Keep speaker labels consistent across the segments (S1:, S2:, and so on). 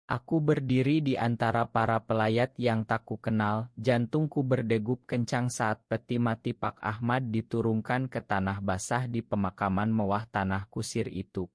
S1: Aku berdiri di antara para pelayat yang tak kukenal, jantungku berdegup kencang saat peti mati Pak Ahmad diturunkan ke tanah basah di pemakaman mewah tanah kusir itu.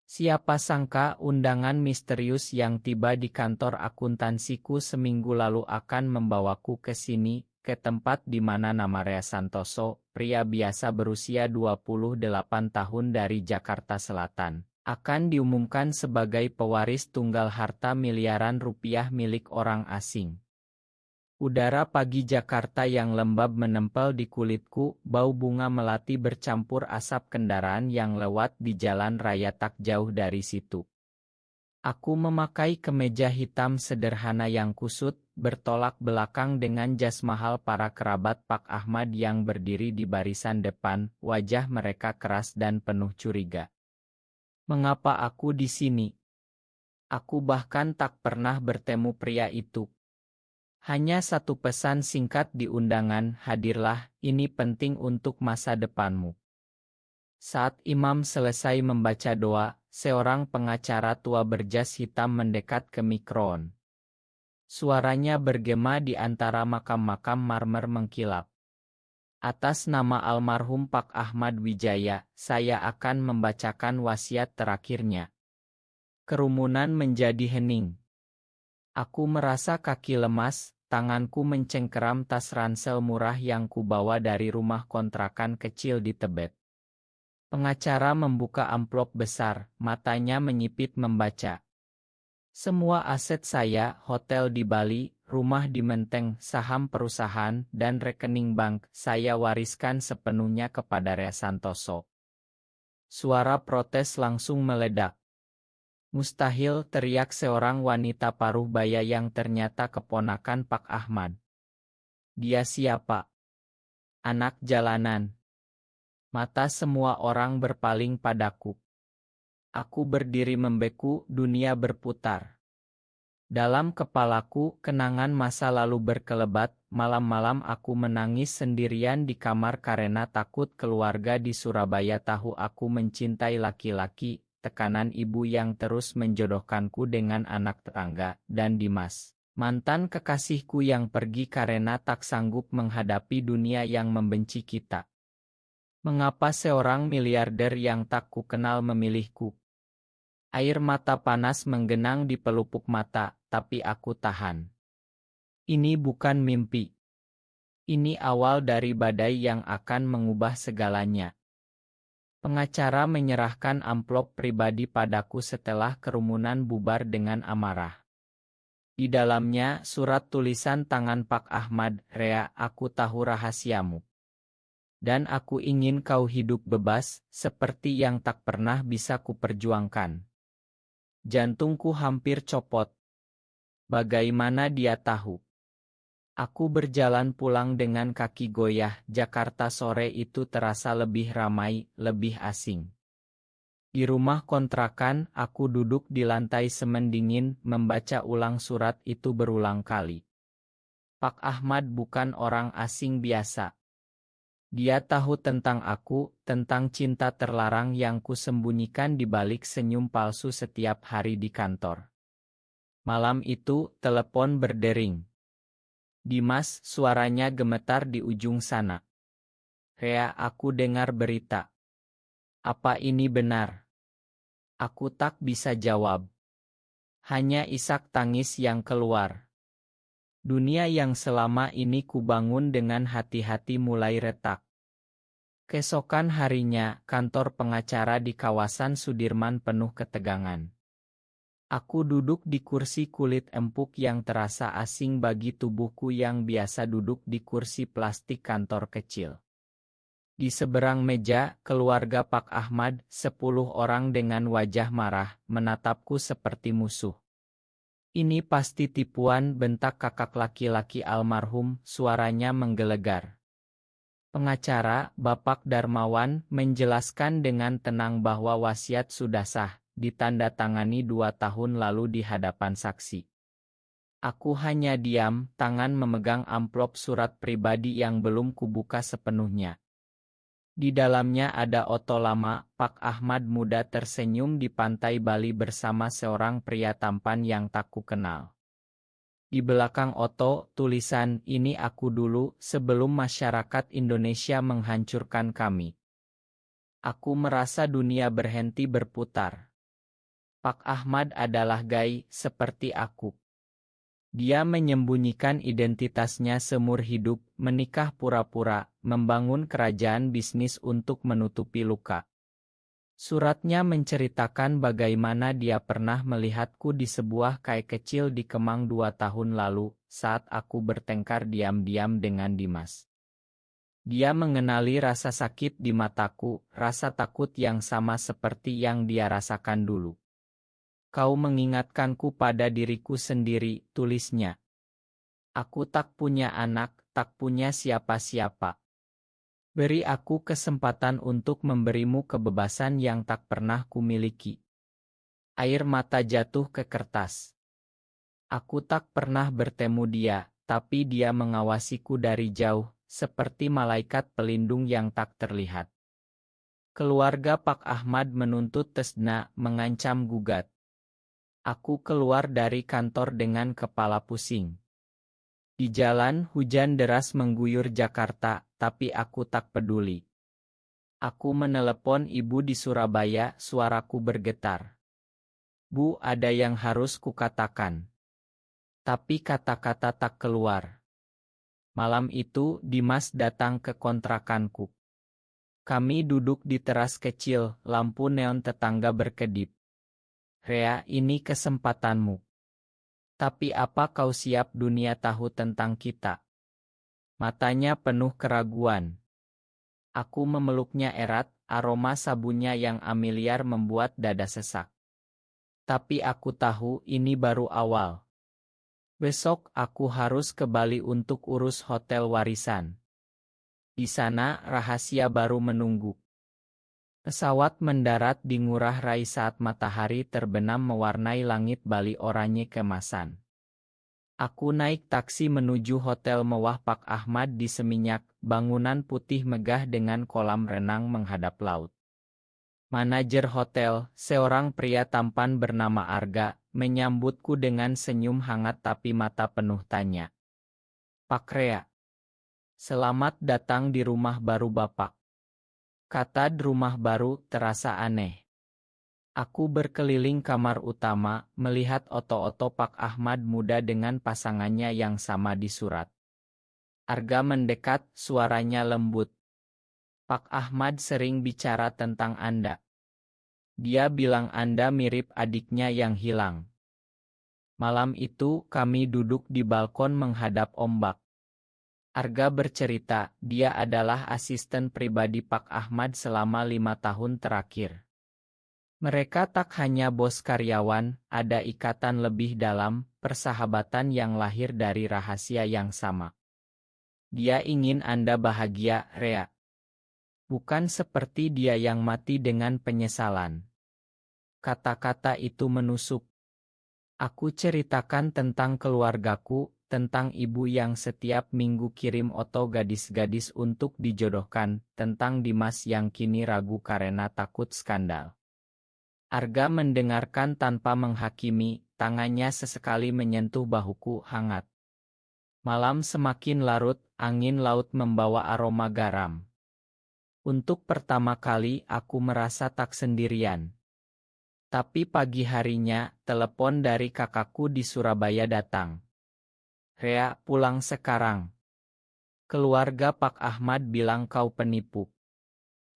S1: Siapa sangka undangan misterius yang tiba di kantor akuntansiku seminggu lalu akan membawaku ke sini, ke tempat di mana nama Rea Santoso, pria biasa berusia 28 tahun dari Jakarta Selatan, akan diumumkan sebagai pewaris tunggal harta miliaran rupiah milik orang asing. Udara pagi Jakarta yang lembab menempel di kulitku, bau bunga melati bercampur asap kendaraan yang lewat di jalan raya tak jauh dari situ. Aku memakai kemeja hitam sederhana yang kusut, bertolak belakang dengan jas mahal para kerabat Pak Ahmad yang berdiri di barisan depan, wajah mereka keras dan penuh curiga. Mengapa aku di sini? Aku bahkan tak pernah bertemu pria itu. Hanya satu pesan singkat di undangan, hadirlah, ini penting untuk masa depanmu. Saat imam selesai membaca doa, seorang pengacara tua berjas hitam mendekat ke mikron. Suaranya bergema di antara makam-makam marmer mengkilap. Atas nama almarhum Pak Ahmad Wijaya, saya akan membacakan wasiat terakhirnya. Kerumunan menjadi hening. Aku merasa kaki lemas, tanganku mencengkeram tas ransel murah yang kubawa dari rumah kontrakan kecil di Tebet. Pengacara membuka amplop besar, matanya menyipit membaca. Semua aset saya, hotel di Bali, rumah di Menteng, saham perusahaan, dan rekening bank, saya wariskan sepenuhnya kepada Rea Santoso. Suara protes langsung meledak. Mustahil, teriak seorang wanita paruh baya yang ternyata keponakan Pak Ahmad. Dia siapa? Anak jalanan. Mata semua orang berpaling padaku. Aku berdiri membeku, dunia berputar. Dalam kepalaku, kenangan masa lalu berkelebat, malam-malam aku menangis sendirian di kamar karena takut keluarga di Surabaya tahu aku mencintai laki-laki, tekanan ibu yang terus menjodohkanku dengan anak tetangga, dan Dimas, mantan kekasihku yang pergi karena tak sanggup menghadapi dunia yang membenci kita. Mengapa seorang miliarder yang tak kukenal memilihku? Air mata panas menggenang di pelupuk mata, tapi aku tahan. Ini bukan mimpi. Ini awal dari badai yang akan mengubah segalanya. Pengacara menyerahkan amplop pribadi padaku setelah kerumunan bubar dengan amarah. Di dalamnya surat tulisan tangan Pak Ahmad, Rea, aku tahu rahasiamu. Dan aku ingin kau hidup bebas, seperti yang tak pernah bisa kuperjuangkan. Jantungku hampir copot. Bagaimana dia tahu? Aku berjalan pulang dengan kaki goyah. Jakarta sore itu terasa lebih ramai, lebih asing. Di rumah kontrakan, aku duduk di lantai semen dingin, membaca ulang surat itu berulang kali. Pak Ahmad bukan orang asing biasa. Dia tahu tentang aku, tentang cinta terlarang yang kusembunyikan di balik senyum palsu setiap hari di kantor. Malam itu, telepon berdering. Dimas, suaranya gemetar di ujung sana. Rea, aku dengar berita. Apa ini benar? Aku tak bisa jawab. Hanya isak tangis yang keluar. Dunia yang selama ini kubangun dengan hati-hati mulai retak. Keesokan harinya, kantor pengacara di kawasan Sudirman penuh ketegangan. Aku duduk di kursi kulit empuk yang terasa asing bagi tubuhku yang biasa duduk di kursi plastik kantor kecil. Di seberang meja, keluarga Pak Ahmad, 10 orang dengan wajah marah, menatapku seperti musuh. Ini pasti tipuan, bentak kakak laki-laki almarhum, suaranya menggelegar. Pengacara, Bapak Darmawan, menjelaskan dengan tenang bahwa wasiat sudah sah, ditandatangani 2 tahun lalu di hadapan saksi. Aku hanya diam, tangan memegang amplop surat pribadi yang belum kubuka sepenuhnya. Di dalamnya ada oto lama. Pak Ahmad muda tersenyum di pantai Bali bersama seorang pria tampan yang tak kukenal. Di belakang oto, tulisan, "Ini aku dulu, sebelum masyarakat Indonesia menghancurkan kami." Aku merasa dunia berhenti berputar. Pak Ahmad adalah gay, seperti aku. Dia menyembunyikan identitasnya seumur hidup, menikah pura-pura, membangun kerajaan bisnis untuk menutupi luka. Suratnya menceritakan bagaimana dia pernah melihatku di sebuah kai kecil di Kemang 2 tahun lalu, saat aku bertengkar diam-diam dengan Dimas. Dia mengenali rasa sakit di mataku, rasa takut yang sama seperti yang dia rasakan dulu. Kau mengingatkanku pada diriku sendiri, tulisnya. Aku tak punya anak, tak punya siapa-siapa. Beri aku kesempatan untuk memberimu kebebasan yang tak pernah kumiliki. Air mata jatuh ke kertas. Aku tak pernah bertemu dia, tapi dia mengawasiku dari jauh, seperti malaikat pelindung yang tak terlihat. Keluarga Pak Ahmad menuntut Tesna, mengancam gugat. Aku keluar dari kantor dengan kepala pusing. Di jalan, hujan deras mengguyur Jakarta, tapi aku tak peduli. Aku menelepon ibu di Surabaya, suaraku bergetar. Bu, ada yang harus kukatakan. Tapi kata-kata tak keluar. Malam itu, Dimas datang ke kontrakanku. Kami duduk di teras kecil, lampu neon tetangga berkedip. Rea, ini kesempatanmu. Tapi apa kau siap dunia tahu tentang kita? Matanya penuh keraguan. Aku memeluknya erat, aroma sabunnya yang familiar membuat dada sesak. Tapi aku tahu ini baru awal. Besok aku harus ke Bali untuk urus hotel warisan. Di sana rahasia baru menunggu. Pesawat mendarat di Ngurah Rai saat matahari terbenam mewarnai langit Bali oranye kemasan. Aku naik taksi menuju hotel mewah Pak Ahmad di Seminyak, bangunan putih megah dengan kolam renang menghadap laut. Manajer hotel, seorang pria tampan bernama Arga, menyambutku dengan senyum hangat tapi mata penuh tanya. Pak Rea, selamat datang di rumah baru Bapak. Kata rumah baru terasa aneh. Aku berkeliling kamar utama, melihat oto-oto Pak Ahmad muda dengan pasangannya yang sama di surat. Arga mendekat, suaranya lembut. Pak Ahmad sering bicara tentang Anda. Dia bilang Anda mirip adiknya yang hilang. Malam itu, kami duduk di balkon menghadap ombak. Arga bercerita, dia adalah asisten pribadi Pak Ahmad selama 5 tahun terakhir. Mereka tak hanya bos karyawan, ada ikatan lebih dalam, persahabatan yang lahir dari rahasia yang sama. Dia ingin Anda bahagia, Rea. Bukan seperti dia yang mati dengan penyesalan. Kata-kata itu menusuk. Aku ceritakan tentang keluargaku, tentang ibu yang setiap minggu kirim oto gadis-gadis untuk dijodohkan, tentang Dimas yang kini ragu karena takut skandal. Arga mendengarkan tanpa menghakimi, tangannya sesekali menyentuh bahuku hangat. Malam semakin larut, angin laut membawa aroma garam. Untuk pertama kali aku merasa tak sendirian. Tapi pagi harinya, telepon dari kakakku di Surabaya datang. Rea, pulang sekarang. Keluarga Pak Ahmad bilang kau penipu.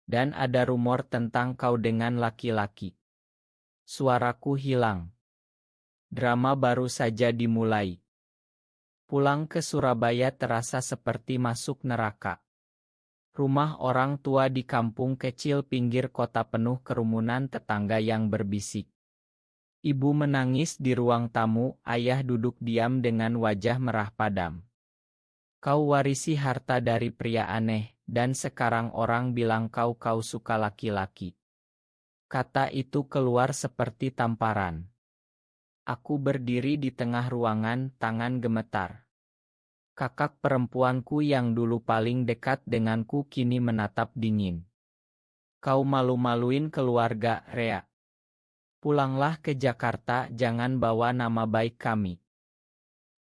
S1: Dan ada rumor tentang kau dengan laki-laki. Suaraku hilang. Drama baru saja dimulai. Pulang ke Surabaya terasa seperti masuk neraka. Rumah orang tua di kampung kecil pinggir kota penuh kerumunan tetangga yang berbisik. Ibu menangis di ruang tamu, ayah duduk diam dengan wajah merah padam. Kau warisi harta dari pria aneh, dan sekarang orang bilang kau suka laki-laki. Kata itu keluar seperti tamparan. Aku berdiri di tengah ruangan, tangan gemetar. Kakak perempuanku yang dulu paling dekat denganku kini menatap dingin. Kau malu-maluin keluarga, Rea. Pulanglah ke Jakarta, jangan bawa nama baik kami.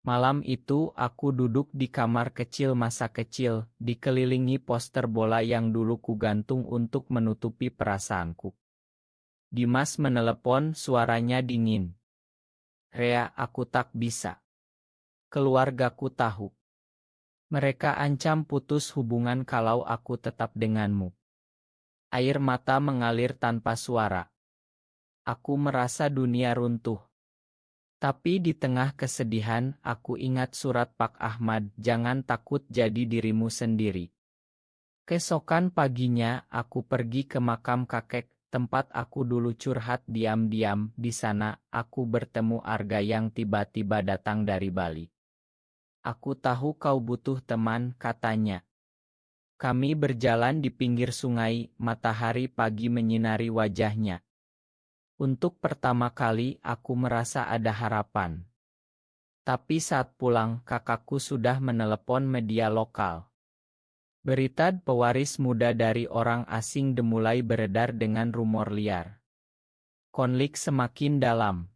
S1: Malam itu aku duduk di kamar kecil masa kecil, dikelilingi poster bola yang dulu kugantung untuk menutupi perasaanku. Dimas menelepon, suaranya dingin. Rea, aku tak bisa. Keluargaku tahu. Mereka ancam putus hubungan kalau aku tetap denganmu. Air mata mengalir tanpa suara. Aku merasa dunia runtuh. Tapi di tengah kesedihan, aku ingat surat Pak Ahmad, jangan takut jadi dirimu sendiri. Keesokan paginya, aku pergi ke makam kakek, tempat aku dulu curhat diam-diam. Di sana, aku bertemu Arga yang tiba-tiba datang dari Bali. Aku tahu kau butuh teman, katanya. Kami berjalan di pinggir sungai, matahari pagi menyinari wajahnya. Untuk pertama kali aku merasa ada harapan. Tapi saat pulang, kakakku sudah menelepon media lokal. Berita pewaris muda dari orang asing mulai beredar dengan rumor liar. Konflik semakin dalam.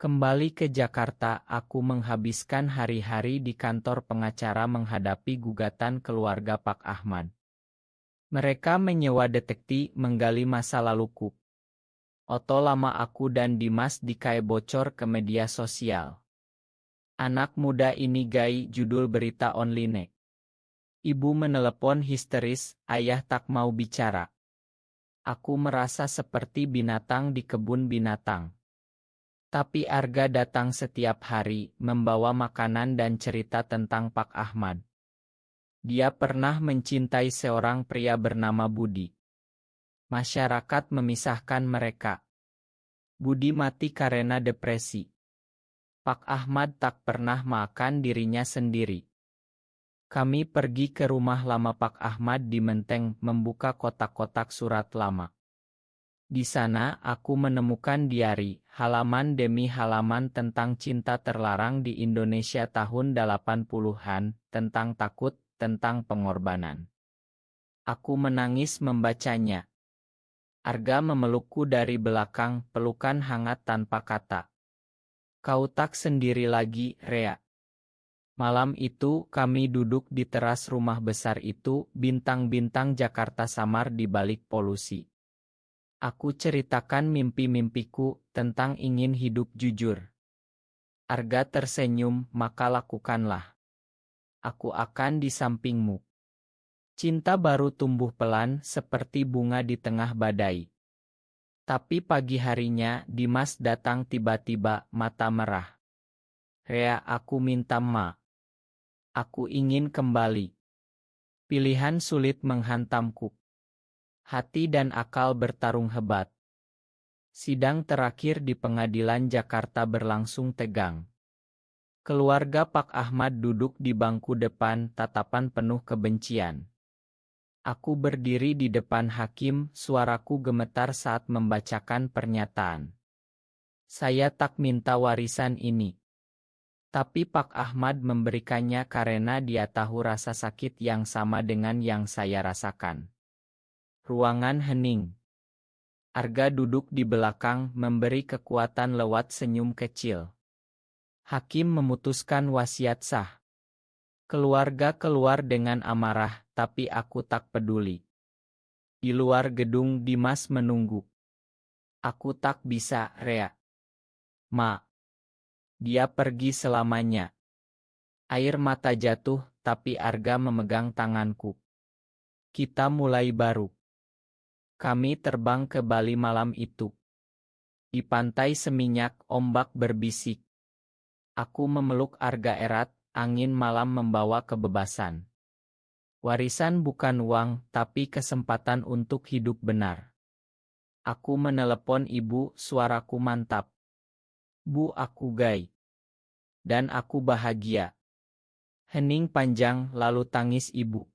S1: Kembali ke Jakarta, aku menghabiskan hari-hari di kantor pengacara menghadapi gugatan keluarga Pak Ahmad. Mereka menyewa detektif menggali masa laluku. Oto lama aku dan Dimas dikai bocor ke media sosial. Anak muda ini gai, judul berita online. Ibu menelepon histeris, ayah tak mau bicara. Aku merasa seperti binatang di kebun binatang. Tapi Arga datang setiap hari, membawa makanan dan cerita tentang Pak Ahmad. Dia pernah mencintai seorang pria bernama Budi. Masyarakat memisahkan mereka. Budi mati karena depresi. Pak Ahmad tak pernah makan dirinya sendiri. Kami pergi ke rumah lama Pak Ahmad di Menteng, membuka kotak-kotak surat lama. Di sana aku menemukan diari, halaman demi halaman tentang cinta terlarang di Indonesia tahun 80-an, tentang takut, tentang pengorbanan. Aku menangis membacanya. Arga memelukku dari belakang, pelukan hangat tanpa kata. Kau tak sendiri lagi, Rea. Malam itu kami duduk di teras rumah besar itu, bintang-bintang Jakarta samar di balik polusi. Aku ceritakan mimpi-mimpiku tentang ingin hidup jujur. Arga tersenyum, maka lakukanlah. Aku akan di sampingmu. Cinta baru tumbuh pelan seperti bunga di tengah badai. Tapi pagi harinya Dimas datang tiba-tiba, mata merah. Rea, aku minta ma. Aku ingin kembali. Pilihan sulit menghantamku. Hati dan akal bertarung hebat. Sidang terakhir di pengadilan Jakarta berlangsung tegang. Keluarga Pak Ahmad duduk di bangku depan, tatapan penuh kebencian. Aku berdiri di depan hakim, suaraku gemetar saat membacakan pernyataan. Saya tak minta warisan ini. Tapi Pak Ahmad memberikannya karena dia tahu rasa sakit yang sama dengan yang saya rasakan. Ruangan hening. Arga duduk di belakang, memberi kekuatan lewat senyum kecil. Hakim memutuskan wasiat sah. Keluarga keluar dengan amarah, tapi aku tak peduli. Di luar gedung Dimas menunggu. Aku tak bisa, Rea. Ma. Dia pergi selamanya. Air mata jatuh, tapi Arga memegang tanganku. Kita mulai baru. Kami terbang ke Bali malam itu. Di pantai seminyak, ombak berbisik. Aku memeluk Arga erat, angin malam membawa kebebasan. Warisan bukan uang, tapi kesempatan untuk hidup benar. Aku menelepon ibu, suaraku mantap. Bu, aku gai. Dan aku bahagia. Hening panjang, lalu tangis ibu.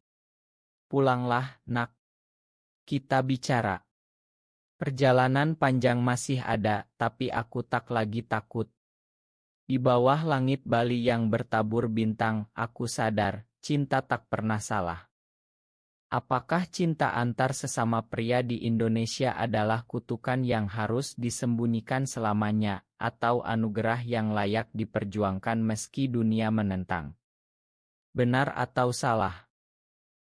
S1: Pulanglah, nak. Kita bicara. Perjalanan panjang masih ada, tapi aku tak lagi takut. Di bawah langit Bali yang bertabur bintang, aku sadar, cinta tak pernah salah. Apakah cinta antar sesama pria di Indonesia adalah kutukan yang harus disembunyikan selamanya, atau anugerah yang layak diperjuangkan meski dunia menentang? Benar atau salah?